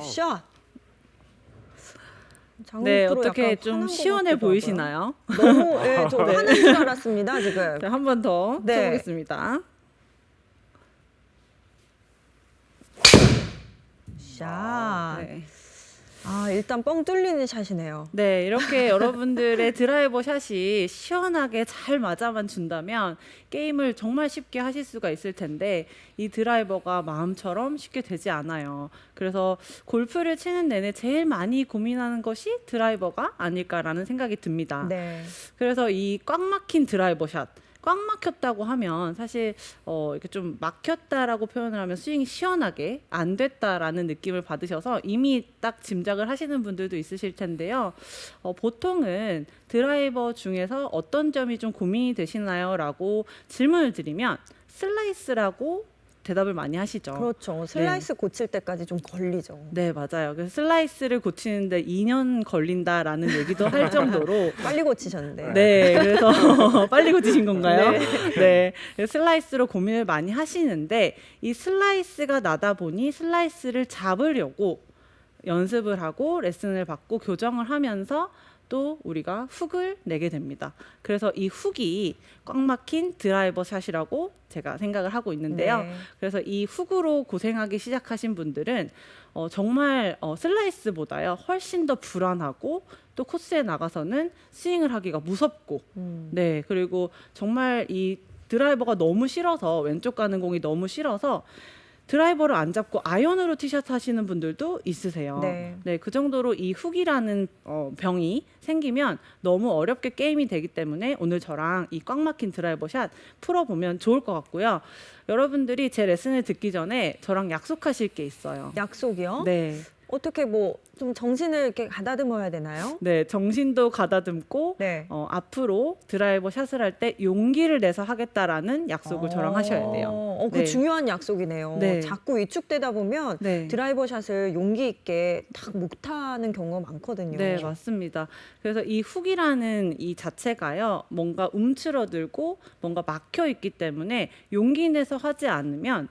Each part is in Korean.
샷. 장훈 네, 프로 어떻게 약간 좀 화난 것 시원해 같기도 보이시나요? 하고요. 너무 저 화난 줄 알았습니다 지금. 한 번 더 네. 쳐보겠습니다. 샷. 네. 일단 뻥 뚫리는 샷이네요. 네, 이렇게 여러분들의 드라이버 샷이 시원하게 잘 맞아만 준다면 게임을 정말 쉽게 하실 수가 있을 텐데 이 드라이버가 마음처럼 쉽게 되지 않아요. 그래서 골프를 치는 내내 제일 많이 고민하는 것이 드라이버가 아닐까라는 생각이 듭니다. 네. 그래서 이 꽉 막힌 드라이버 샷, 꽉 막혔다고 하면 사실 이렇게 좀 막혔다라고 표현을 하면 스윙이 시원하게 안 됐다라는 느낌을 받으셔서 이미 딱 짐작을 하시는 분들도 있으실 텐데요. 보통은 드라이버 중에서 어떤 점이 좀 고민이 되시나요? 라고 질문을 드리면 슬라이스라고 대답을 많이 하시죠. 그렇죠. 슬라이스 고칠 때까지 좀 걸리죠. 네, 맞아요. 그래서 슬라이스를 고치는데 2년 걸린다라는 얘기도 할 정도로 빨리 고치셨는데. 네, 그래서 빨리 고치신 건가요? 네. 네, 슬라이스로 고민을 많이 하시는데 이 슬라이스가 나다 보니 슬라이스를 잡으려고 연습을 하고 레슨을 받고 교정을 하면서 또 우리가 훅을 내게 됩니다. 그래서 이 훅이 꽉 막힌 드라이버 샷이라고 제가 생각을 하고 있는데요. 네. 그래서 이 훅으로 고생하기 시작하신 분들은 정말 슬라이스보다요 훨씬 더 불안하고 또 코스에 나가서는 스윙을 하기가 무섭고 네, 그리고 정말 이 드라이버가 너무 싫어서 왼쪽 가는 공이 너무 싫어서 드라이버를 안 잡고 아이언으로 티샷 하시는 분들도 있으세요. 네. 그 정도로 이 훅이라는 병이 생기면 너무 어렵게 게임이 되기 때문에 오늘 저랑 이 꽉 막힌 드라이버 샷 풀어보면 좋을 것 같고요. 여러분들이 제 레슨을 듣기 전에 저랑 약속하실 게 있어요. 약속이요? 네. 어떻게 뭐 좀 정신을 이렇게 가다듬어야 되나요? 네, 정신도 가다듬고 네. 앞으로 드라이버 샷을 할 때 용기를 내서 하겠다라는 약속을 저랑 하셔야 돼요. 그 네. 중요한 약속이네요. 네. 자꾸 위축되다 보면 네. 드라이버 샷을 용기 있게 딱 못하는 경우가 많거든요. 네, 맞습니다. 그래서 이 훅이라는 이 자체가요, 뭔가 움츠러들고 뭔가 막혀 있기 때문에 용기 내서 하지 않으면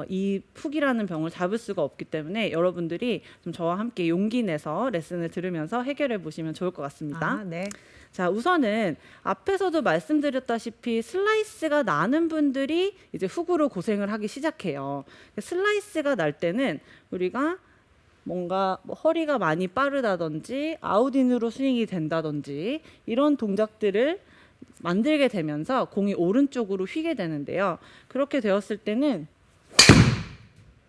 이 훅이라는 병을 잡을 수가 없기 때문에 여러분들이 좀 저와 함께 용기 내서 레슨을 들으면서 해결해 보시면 좋을 것 같습니다. 네. 자, 우선은 앞에서도 말씀드렸다시피 슬라이스가 나는 분들이 이제 훅으로 고생을 하기 시작해요. 슬라이스가 날 때는 우리가 뭔가 허리가 많이 빠르다든지 아웃인으로 스윙이 된다든지 이런 동작들을 만들게 되면서 공이 오른쪽으로 휘게 되는데요. 그렇게 되었을 때는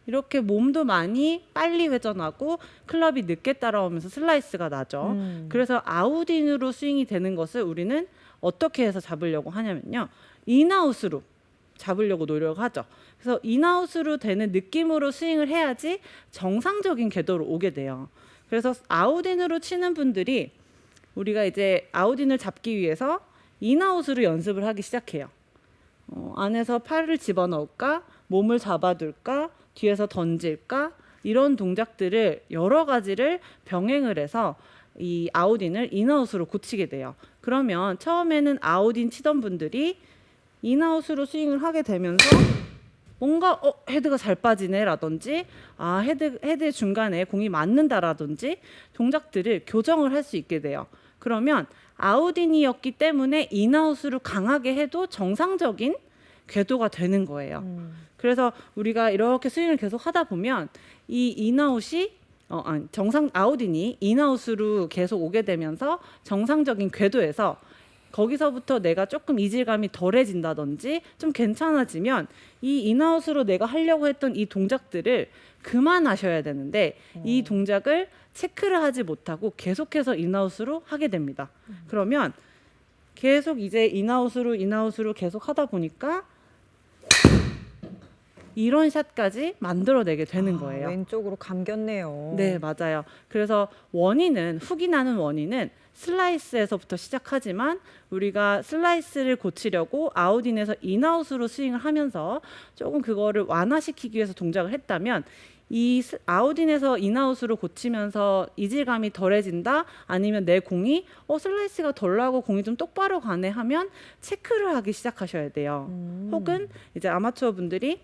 이렇게 몸도 많이 빨리 회전하고 클럽이 늦게 따라오면서 슬라이스가 나죠. 그래서 아웃인으로 스윙이 되는 것을 우리는 어떻게 해서 잡으려고 하냐면요. 인아웃으로 잡으려고 노력하죠. 그래서 인아웃으로 되는 느낌으로 스윙을 해야지 정상적인 궤도로 오게 돼요. 그래서 아웃인으로 치는 분들이 우리가 이제 아웃인을 잡기 위해서 인아웃으로 연습을 하기 시작해요. 안에서 팔을 집어넣을까? 몸을 잡아둘까? 뒤에서 던질까? 이런 동작들을 여러 가지를 병행을 해서 이 아웃인을 인아웃으로 고치게 돼요. 그러면 처음에는 아웃인 치던 분들이 인아웃으로 스윙을 하게 되면서 뭔가 헤드가 잘 빠지네 라든지 헤드 중간에 공이 맞는다라든지 동작들을 교정을 할 수 있게 돼요. 그러면 아웃인이었기 때문에 인아웃으로 강하게 해도 정상적인 궤도가 되는 거예요. 그래서 우리가 이렇게 스윙을 계속 하다 보면 이 인아웃이 정상 아웃인이 인아웃으로 계속 오게 되면서 정상적인 궤도에서 거기서부터 내가 조금 이질감이 덜해진다든지 좀 괜찮아지면 이 인아웃으로 내가 하려고 했던 이 동작들을 그만하셔야 되는데 이 동작을 체크를 하지 못하고 계속해서 인아웃으로 하게 됩니다. 그러면 계속 이제 인아웃으로 계속 하다 보니까 이런 샷까지 만들어내게 되는 거예요. 왼쪽으로 감겼네요. 네, 맞아요. 그래서 훅이 나는 원인은 슬라이스에서부터 시작하지만 우리가 슬라이스를 고치려고 아웃인에서 인아웃으로 스윙을 하면서 조금 그거를 완화시키기 위해서 동작을 했다면 이 아웃인에서 인아웃으로 고치면서 이질감이 덜해진다 아니면 내 공이 슬라이스가 덜 나고 공이 좀 똑바로 가네 하면 체크를 하기 시작하셔야 돼요. 혹은 이제 아마추어 분들이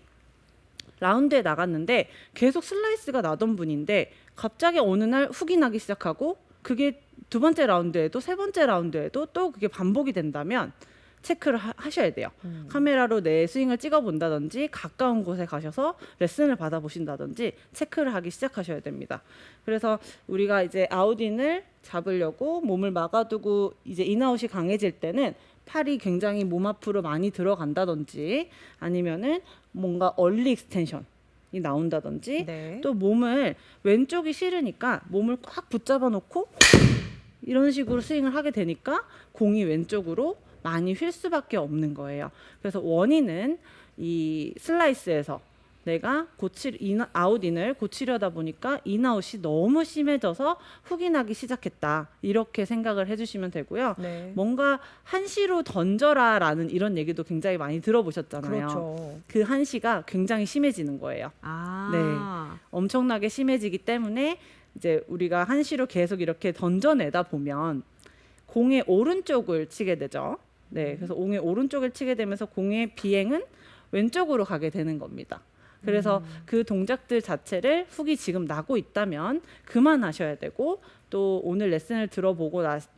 라운드에 나갔는데 계속 슬라이스가 나던 분인데 갑자기 어느 날 훅이 나기 시작하고 그게 두 번째 라운드에도 세 번째 라운드에도 또 그게 반복이 된다면 체크를 하셔야 돼요. 카메라로 내 스윙을 찍어 본다든지 가까운 곳에 가셔서 레슨을 받아 보신다든지 체크를 하기 시작하셔야 됩니다. 그래서 우리가 이제 아웃인을 잡으려고 몸을 막아두고 이제 인아웃이 강해질 때는 팔이 굉장히 몸 앞으로 많이 들어간다든지 아니면은 뭔가 얼리 익스텐션이 나온다든지 네. 또 몸을 왼쪽이 싫으니까 몸을 꽉 붙잡아 놓고 이런 식으로 스윙을 하게 되니까 공이 왼쪽으로 많이 휠 수밖에 없는 거예요. 그래서 원인은 이 슬라이스에서 내가 아웃인을 고치려다 보니까 인아웃이 너무 심해져서 훅이 나기 시작했다. 이렇게 생각을 해주시면 되고요. 네. 뭔가 한시로 던져라라는 이런 얘기도 굉장히 많이 들어보셨잖아요. 그렇죠. 그 한시가 굉장히 심해지는 거예요. 아. 엄청나게 심해지기 때문에 이제 우리가 한시로 계속 이렇게 던져내다 보면 공의 오른쪽을 치게 되죠. 네, 그래서 공의 오른쪽을 치게 되면서 공의 비행은 왼쪽으로 가게 되는 겁니다. 그래서 그 동작들 자체를 훅이 지금 나고 있다면 그만하셔야 되고 또 오늘 레슨을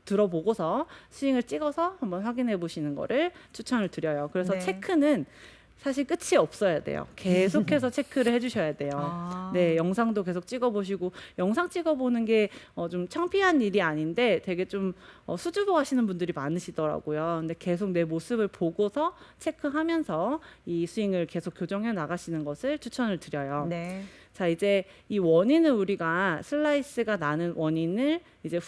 들어보고서 스윙을 찍어서 한번 확인해 보시는 거를 추천을 드려요. 그래서 네. 체크는 사실 끝이 없어야 돼요. 계속해서 체크를 해주셔야 돼요. 아. 네, 영상도 계속 찍어보시고 영상 찍어보는 게 좀 창피한 일이 아닌데 되게 좀 수줍어하시는 분들이 많으시더라고요. 근데 계속 내 모습을 보고서 체크하면서 이 스윙을 계속 교정해 나가시는 것을 추천을 드려요. 네. 자, 이제 이 원인을 우리가 슬라이스가 나는 원인을 이제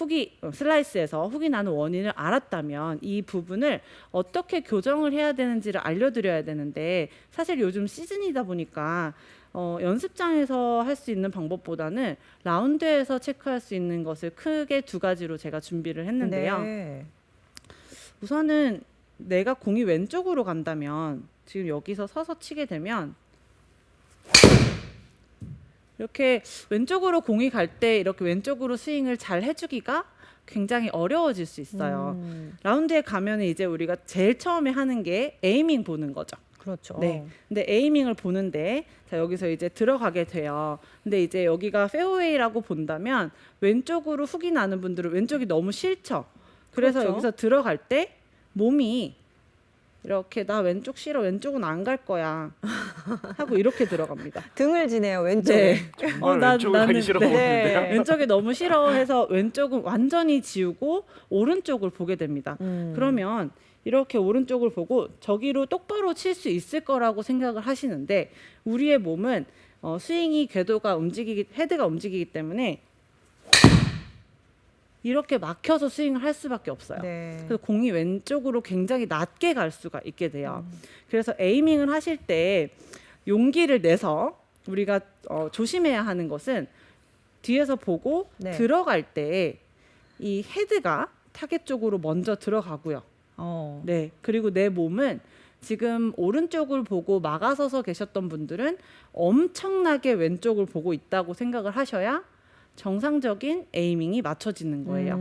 슬라이스에서 훅이 나는 원인을 알았다면 이 부분을 어떻게 교정을 해야 되는지를 알려드려야 되는데 사실 요즘 시즌이다 보니까 연습장에서 할 수 있는 방법보다는 라운드에서 체크할 수 있는 것을 크게 두 가지로 제가 준비를 했는데요. 네. 우선은 내가 공이 왼쪽으로 간다면 지금 여기서 서서 치게 되면 이렇게 왼쪽으로 공이 갈 때 이렇게 왼쪽으로 스윙을 잘 해주기가 굉장히 어려워질 수 있어요. 라운드에 가면 이제 우리가 제일 처음에 하는 게 에이밍 보는 거죠. 그렇죠. 네. 근데 에이밍을 보는데 자 여기서 이제 들어가게 돼요. 근데 이제 여기가 페어웨이라고 본다면 왼쪽으로 훅이 나는 분들은 왼쪽이 너무 싫죠. 그래서 그렇죠. 여기서 들어갈 때 몸이 이렇게 나 왼쪽 싫어, 왼쪽은 안 갈 거야 하고 이렇게 들어갑니다. 등을 지네요, 왼쪽에. 정말 왼쪽을 가기 싫어 보이는데요. 왼쪽이 너무 싫어해서 왼쪽은 완전히 지우고 오른쪽을 보게 됩니다. 그러면 이렇게 오른쪽을 보고 저기로 똑바로 칠 수 있을 거라고 생각을 하시는데 우리의 몸은 스윙이 궤도가 헤드가 움직이기 때문에 이렇게 막혀서 스윙을 할 수밖에 없어요. 네. 그래서 공이 왼쪽으로 굉장히 낮게 갈 수가 있게 돼요. 그래서 에이밍을 하실 때 용기를 내서 우리가 조심해야 하는 것은 뒤에서 보고 네. 들어갈 때 이 헤드가 타겟 쪽으로 먼저 들어가고요. 네, 그리고 내 몸은 지금 오른쪽을 보고 막아서서 계셨던 분들은 엄청나게 왼쪽을 보고 있다고 생각을 하셔야 정상적인 에이밍이 맞춰지는 거예요.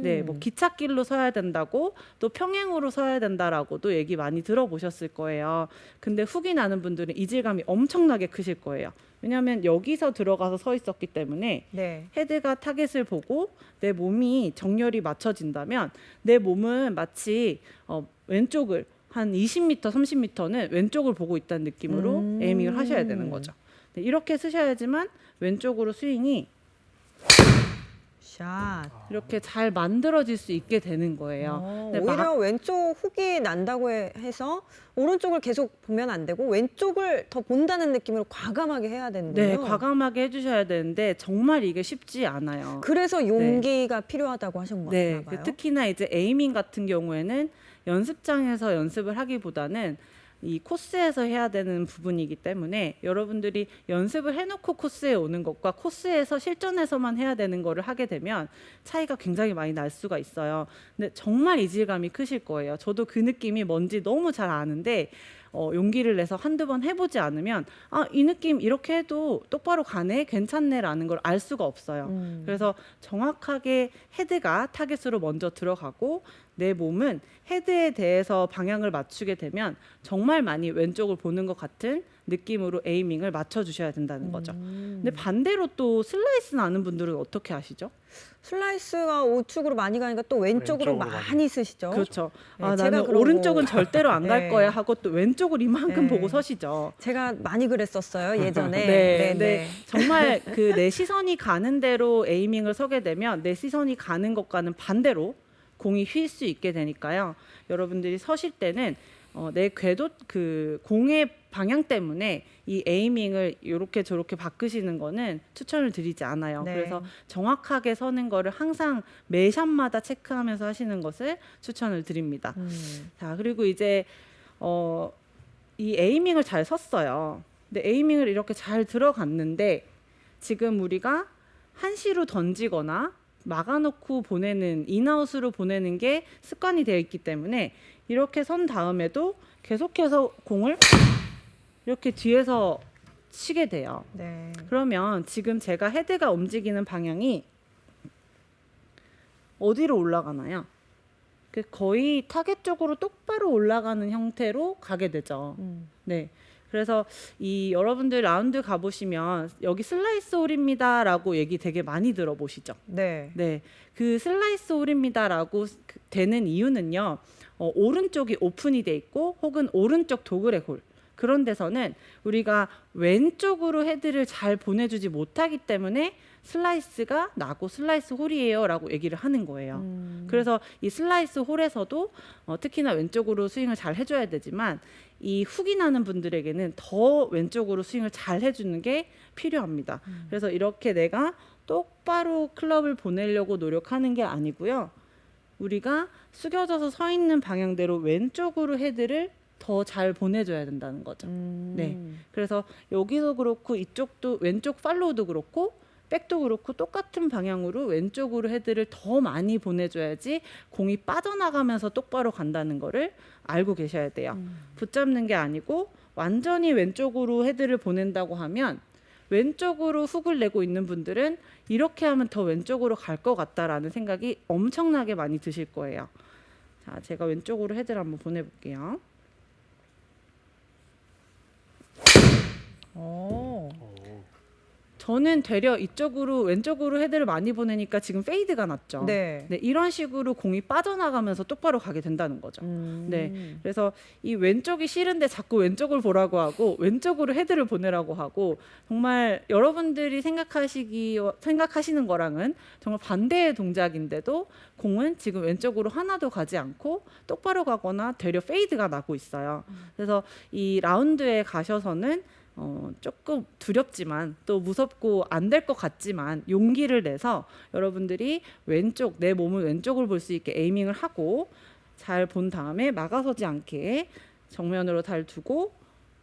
네, 뭐 기찻길로 서야 된다고 또 평행으로 서야 된다라고도 얘기 많이 들어보셨을 거예요. 근데 훅이 나는 분들은 이질감이 엄청나게 크실 거예요. 왜냐하면 여기서 들어가서 서 있었기 때문에 네. 헤드가 타겟을 보고 내 몸이 정렬이 맞춰진다면 내 몸은 마치 왼쪽을 한 20m, 30m는 왼쪽을 보고 있다는 느낌으로 에이밍을 하셔야 되는 거죠. 네, 이렇게 쓰셔야지만 왼쪽으로 스윙이 샷. 이렇게 잘 만들어질 수 있게 되는 거예요. 근데 오히려 왼쪽 훅이 난다고 해서 오른쪽을 계속 보면 안 되고 왼쪽을 더 본다는 느낌으로 과감하게 해야 되는데요. 네, 과감하게 해주셔야 되는데 정말 이게 쉽지 않아요. 그래서 용기가 필요하다고 하셨나 네, 봐요. 특히나 이제 에이밍 같은 경우에는 연습장에서 연습을 하기보다는 이 코스에서 해야 되는 부분이기 때문에 여러분들이 연습을 해놓고 코스에 오는 것과 코스에서 실전에서만 해야 되는 거를 하게 되면 차이가 굉장히 많이 날 수가 있어요. 근데 정말 이질감이 크실 거예요. 저도 그 느낌이 뭔지 너무 잘 아는데 용기를 내서 한두 번 해보지 않으면 이 느낌 이렇게 해도 똑바로 가네, 괜찮네라는 걸 알 수가 없어요. 그래서 정확하게 헤드가 타겟으로 먼저 들어가고 내 몸은 헤드에 대해서 방향을 맞추게 되면 정말 많이 왼쪽을 보는 것 같은 느낌으로 에이밍을 맞춰주셔야 된다는 거죠. 근데 반대로 또 슬라이스 나는 분들은 어떻게 하시죠? 슬라이스가 우측으로 많이 가니까 또 왼쪽으로 왼쪽으로 많이 쓰시죠. 그렇죠. 네, 아, 제가 나는 그러고- 오른쪽은 절대로 안 갈 네. 거야 하고 또 왼쪽을 이만큼 네. 보고 서시죠. 제가 많이 그랬었어요 예전에. 네. 정말 그 내 시선이 가는 대로 에이밍을 서게 되면 내 시선이 가는 것과는 반대로 공이 휠 수 있게 되니까요. 여러분들이 서실 때는 내 궤도 그 공의 방향 때문에 이 에이밍을 이렇게 저렇게 바꾸시는 거는 추천을 드리지 않아요. 네. 그래서 정확하게 서는 거를 항상 매 샷마다 체크하면서 하시는 것을 추천을 드립니다. 자, 그리고 이제 이 에이밍을 잘 섰어요. 근데 에이밍을 이렇게 잘 들어갔는데 지금 우리가 한시로 던지거나 막아놓고 보내는 인아웃으로 보내는 게 습관이 되어 있기 때문에 이렇게 선 다음에도 계속해서 공을 이렇게 뒤에서 치게 돼요. 네. 그러면 지금 제가 헤드가 움직이는 방향이 어디로 올라가나요? 그 거의 타겟 쪽으로 똑바로 올라가는 형태로 가게 되죠. 네. 그래서 이 여러분들 라운드 가보시면 여기 슬라이스 홀입니다라고 얘기 되게 많이 들어보시죠. 네. 네, 그 슬라이스 홀입니다라고 되는 이유는요. 오른쪽이 오픈이 돼 있고 혹은 오른쪽 도그렉 홀 그런 데서는 우리가 왼쪽으로 헤드를 잘 보내주지 못하기 때문에 슬라이스가 나고 슬라이스 홀이에요라고 얘기를 하는 거예요. 그래서 이 슬라이스 홀에서도 특히나 왼쪽으로 스윙을 잘 해줘야 되지만 이 훅이 나는 분들에게는 더 왼쪽으로 스윙을 잘 해주는 게 필요합니다. 그래서 이렇게 내가 똑바로 클럽을 보내려고 노력하는 게 아니고요. 우리가 숙여져서 서 있는 방향대로 왼쪽으로 헤드를 더 잘 보내줘야 된다는 거죠. 네. 그래서 여기도 그렇고 이쪽도 왼쪽 팔로우도 그렇고 백도 그렇고 똑같은 방향으로 왼쪽으로 헤드를 더 많이 보내줘야지 공이 빠져나가면서 똑바로 간다는 거를 알고 계셔야 돼요. 붙잡는 게 아니고 완전히 왼쪽으로 헤드를 보낸다고 하면 왼쪽으로 훅을 내고 있는 분들은 이렇게 하면 더 왼쪽으로 갈 것 같다라는 생각이 엄청나게 많이 드실 거예요. 자, 제가 왼쪽으로 헤드를 한번 보내볼게요. 오. 저는 되려 이쪽으로 왼쪽으로 헤드를 많이 보내니까 지금 페이드가 났죠. 네. 이런 식으로 공이 빠져나가면서 똑바로 가게 된다는 거죠. 네, 그래서 이 왼쪽이 싫은데 자꾸 왼쪽을 보라고 하고 왼쪽으로 헤드를 보내라고 하고 정말 여러분들이 생각하시는 거랑은 정말 반대의 동작인데도 공은 지금 왼쪽으로 하나도 가지 않고 똑바로 가거나 되려 페이드가 나고 있어요. 그래서 이 라운드에 가셔서는 조금 두렵지만 또 무섭고 안 될 것 같지만 용기를 내서 여러분들이 왼쪽 내 몸을 왼쪽을 볼 수 있게 에이밍을 하고 잘 본 다음에 막아서지 않게 정면으로 잘 두고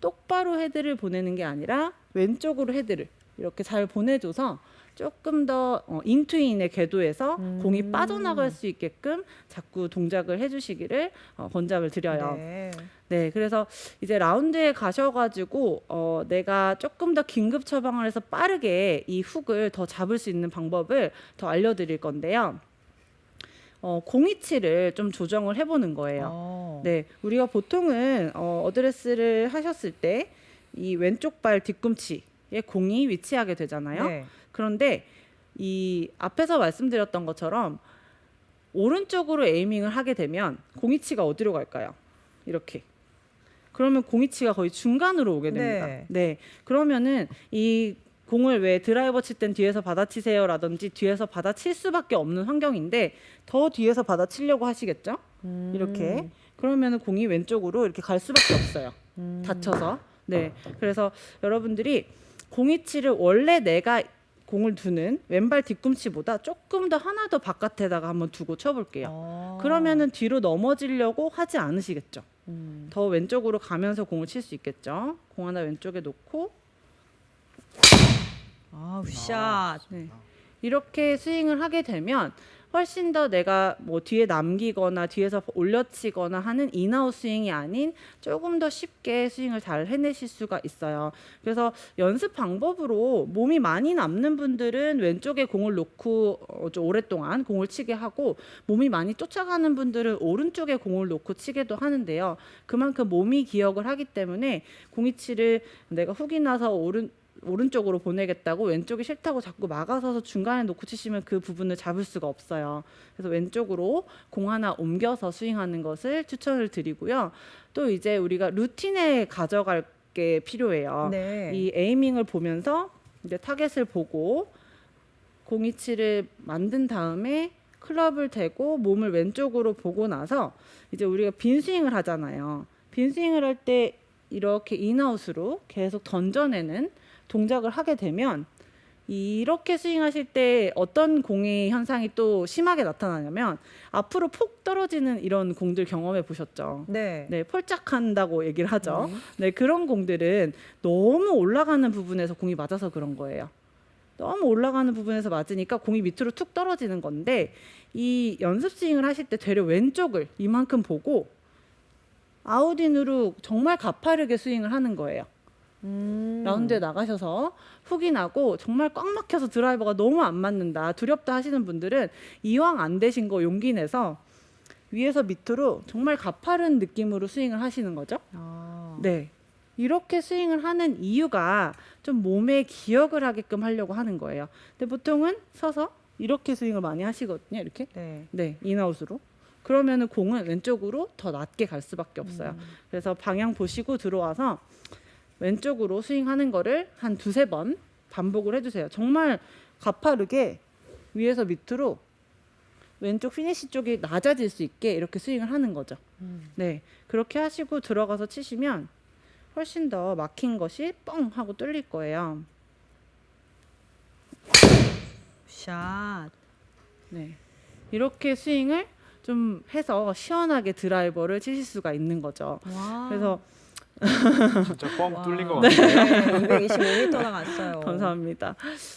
똑바로 헤드를 보내는 게 아니라 왼쪽으로 헤드를 이렇게 잘 보내줘서 조금 더 인투인의 궤도에서 공이 빠져나갈 수 있게끔 자꾸 동작을 해주시기를 권장을 드려요. 네. 네, 그래서 이제 라운드에 가셔가지고 내가 조금 더 긴급 처방을 해서 빠르게 이 훅을 더 잡을 수 있는 방법을 더 알려드릴 건데요. 공이치를 좀 조정을 해보는 거예요. 네, 우리가 보통은 어드레스를 하셨을 때 이 왼쪽 발 뒤꿈치에 공이 위치하게 되잖아요. 네. 그런데 이 앞에서 말씀드렸던 것처럼 오른쪽으로 에이밍을 하게 되면 공이치가 어디로 갈까요? 이렇게. 그러면 공이치가 거의 중간으로 오게 됩니다. 네. 네. 그러면은 이 공을 왜 드라이버 칠 땐 뒤에서 받아치세요라든지 뒤에서 받아칠 수밖에 없는 환경인데 더 뒤에서 받아치려고 하시겠죠? 이렇게. 그러면은 공이 왼쪽으로 이렇게 갈 수밖에 없어요. 다쳐서. 네. 그래서 여러분들이 공이치를 원래 내가 공을 두는 왼발 뒤꿈치보다 조금 더 하나 더 바깥에다가 한번 두고 쳐볼게요. 그러면은 뒤로 넘어지려고 하지 않으시겠죠. 더 왼쪽으로 가면서 공을 칠 수 있겠죠. 공 하나 왼쪽에 놓고 샷. 네. 이렇게 스윙을 하게 되면 훨씬 더 내가 뭐 뒤에 남기거나 뒤에서 올려치거나 하는 인아웃 스윙이 아닌 조금 더 쉽게 스윙을 잘 해내실 수가 있어요. 그래서 연습 방법으로 몸이 많이 남는 분들은 왼쪽에 공을 놓고 좀 오랫동안 공을 치게 하고, 몸이 많이 쫓아가는 분들은 오른쪽에 공을 놓고 치게도 하는데요. 그만큼 몸이 기억을 하기 때문에 공이치를 내가 훅이 나서 오른쪽으로 보내겠다고 왼쪽이 싫다고 자꾸 막아서서 중간에 놓고 치시면 그 부분을 잡을 수가 없어요. 그래서 왼쪽으로 공 하나 옮겨서 스윙하는 것을 추천을 드리고요. 또 이제 우리가 루틴에 가져갈 게 필요해요. 네. 이 에이밍을 보면서 이제 타겟을 보고 공이치를 만든 다음에 클럽을 대고 몸을 왼쪽으로 보고 나서 이제 우리가 빈 스윙을 하잖아요. 빈 스윙을 할 때 이렇게 인아웃으로 계속 던져내는 동작을 하게 되면, 이렇게 스윙하실 때 어떤 공의 현상이 또 심하게 나타나냐면 앞으로 폭 떨어지는 이런 공들 경험해 보셨죠? 네. 네, 폴짝한다고 얘기를 하죠. 네, 그런 공들은 너무 올라가는 부분에서 공이 맞아서 그런 거예요. 너무 올라가는 부분에서 맞으니까 공이 밑으로 툭 떨어지는 건데, 이 연습 스윙을 하실 때 되려 왼쪽을 이만큼 보고 아웃인으로 정말 가파르게 스윙을 하는 거예요. 라운드에 나가셔서 훅이 나고 정말 꽉 막혀서 드라이버가 너무 안 맞는다, 두렵다 하시는 분들은 이왕 안 되신 거 용기 내서 위에서 밑으로 정말 가파른 느낌으로 스윙을 하시는 거죠. 네, 이렇게 스윙을 하는 이유가 좀 몸에 기억을 하게끔 하려고 하는 거예요. 근데 보통은 서서 이렇게 스윙을 많이 하시거든요. 이렇게. 네. 네, 인아웃으로. 그러면은 공은 왼쪽으로 더 낮게 갈 수밖에 없어요. 그래서 방향 보시고 들어와서 왼쪽으로 스윙하는 거를 한 2-3번 반복을 해주세요. 정말 가파르게 위에서 밑으로 왼쪽 피니시 쪽이 낮아질 수 있게 이렇게 스윙을 하는 거죠. 네, 그렇게 하시고 들어가서 치시면 훨씬 더 막힌 것이 뻥 하고 뚫릴 거예요. 샷. 네, 이렇게 스윙을 좀 해서 시원하게 드라이버를 치실 수가 있는 거죠. 와. 그래서 진짜 뻥 뚫린 것 네. 같아요. 225m 나갔어요. 감사합니다.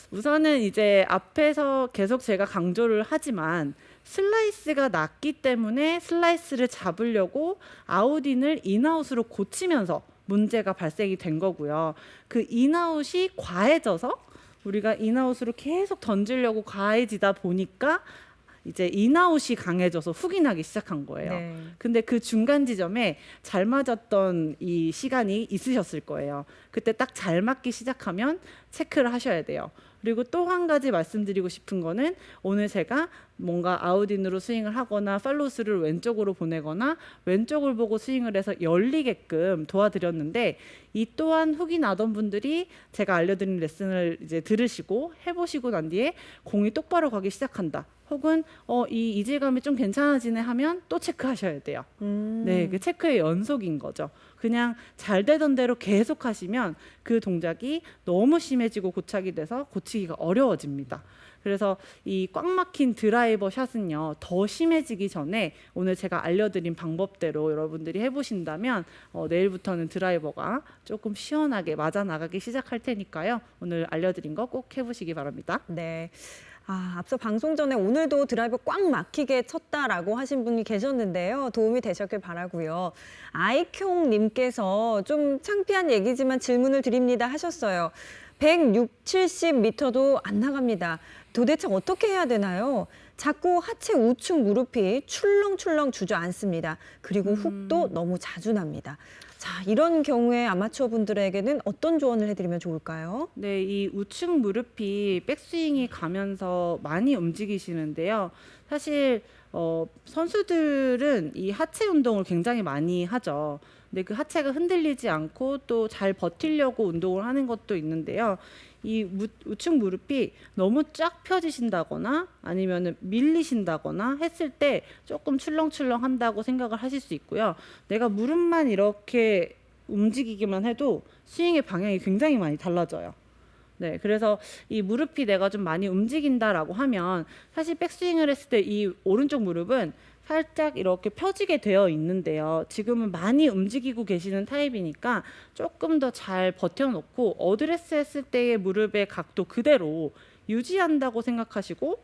우선은 이제 앞에서 계속 제가 강조를 하지만 슬라이스가 낮기 때문에 슬라이스를 잡으려고 아웃인을 인아웃으로 고치면서 문제가 발생이 된 거고요. 그 인아웃이 과해져서 우리가 인아웃으로 계속 던지려고 과해지다 보니까 이제 인아웃이 강해져서 훅이 나기 시작한 거예요. 네. 근데 그 중간 지점에 잘 맞았던 이 시간이 있으셨을 거예요. 그때 딱 잘 맞기 시작하면 체크를 하셔야 돼요. 그리고 또 한 가지 말씀드리고 싶은 거는, 오늘 제가 뭔가 아웃인으로 스윙을 하거나 팔로우스를 왼쪽으로 보내거나 왼쪽을 보고 스윙을 해서 열리게끔 도와드렸는데, 이 또한 훅이 나던 분들이 제가 알려드린 레슨을 이제 들으시고 해보시고 난 뒤에 공이 똑바로 가기 시작한다, 혹은 이 이질감이 좀 괜찮아지네 하면 또 체크하셔야 돼요. 네, 그 체크의 연속인 거죠. 그냥 잘 되던 대로 계속 하시면 그 동작이 너무 심해지고 고착이 돼서 고치기가 어려워집니다. 그래서 이 꽉 막힌 드라이버 샷은요, 더 심해지기 전에 오늘 제가 알려드린 방법대로 여러분들이 해보신다면 내일부터는 드라이버가 조금 시원하게 맞아 나가기 시작할 테니까요. 오늘 알려드린 거 꼭 해보시기 바랍니다. 네. 앞서 방송 전에 오늘도 드라이버 꽉 막히게 쳤다라고 하신 분이 계셨는데요. 도움이 되셨길 바라고요. 아이켕님께서 좀 창피한 얘기지만 질문을 드립니다 하셨어요. 160, 70m도 안 나갑니다. 도대체 어떻게 해야 되나요? 자꾸 하체 우측 무릎이 출렁출렁 주저앉습니다. 그리고 훅도 너무 자주 납니다. 자, 이런 경우에 아마추어 분들에게는 어떤 조언을 해드리면 좋을까요? 네, 이 우측 무릎이 백스윙이 가면서 많이 움직이시는데요. 사실 선수들은 이 하체 운동을 굉장히 많이 하죠. 근데 그 하체가 흔들리지 않고 또 잘 버티려고 운동을 하는 것도 있는데요. 이 우측 무릎이 너무 쫙 펴지신다거나 아니면 밀리신다거나 했을 때 조금 출렁출렁 한다고 생각을 하실 수 있고요. 내가 무릎만 이렇게 움직이기만 해도 스윙의 방향이 굉장히 많이 달라져요. 네, 그래서 이 무릎이 내가 좀 많이 움직인다라고 하면, 사실 백스윙을 했을 때 이 오른쪽 무릎은 살짝 이렇게 펴지게 되어 있는데요. 지금은 많이 움직이고 계시는 타입이니까 조금 더 잘 버텨놓고 어드레스 했을 때의 무릎의 각도 그대로 유지한다고 생각하시고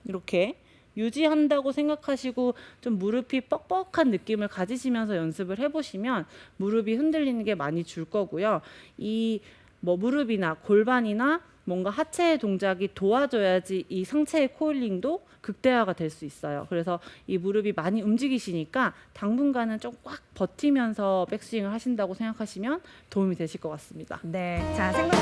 이렇게 유지한다고 생각하시고 좀 무릎이 뻑뻑한 느낌을 가지시면서 연습을 해보시면 무릎이 흔들리는 게 많이 줄 거고요. 이 뭐 무릎이나 골반이나 뭔가 하체의 동작이 도와줘야지 이 상체의 코일링도 극대화가 될 수 있어요. 그래서 이 무릎이 많이 움직이시니까 당분간은 좀 꽉 버티면서 백스윙을 하신다고 생각하시면 도움이 되실 것 같습니다. 네. 자, 생각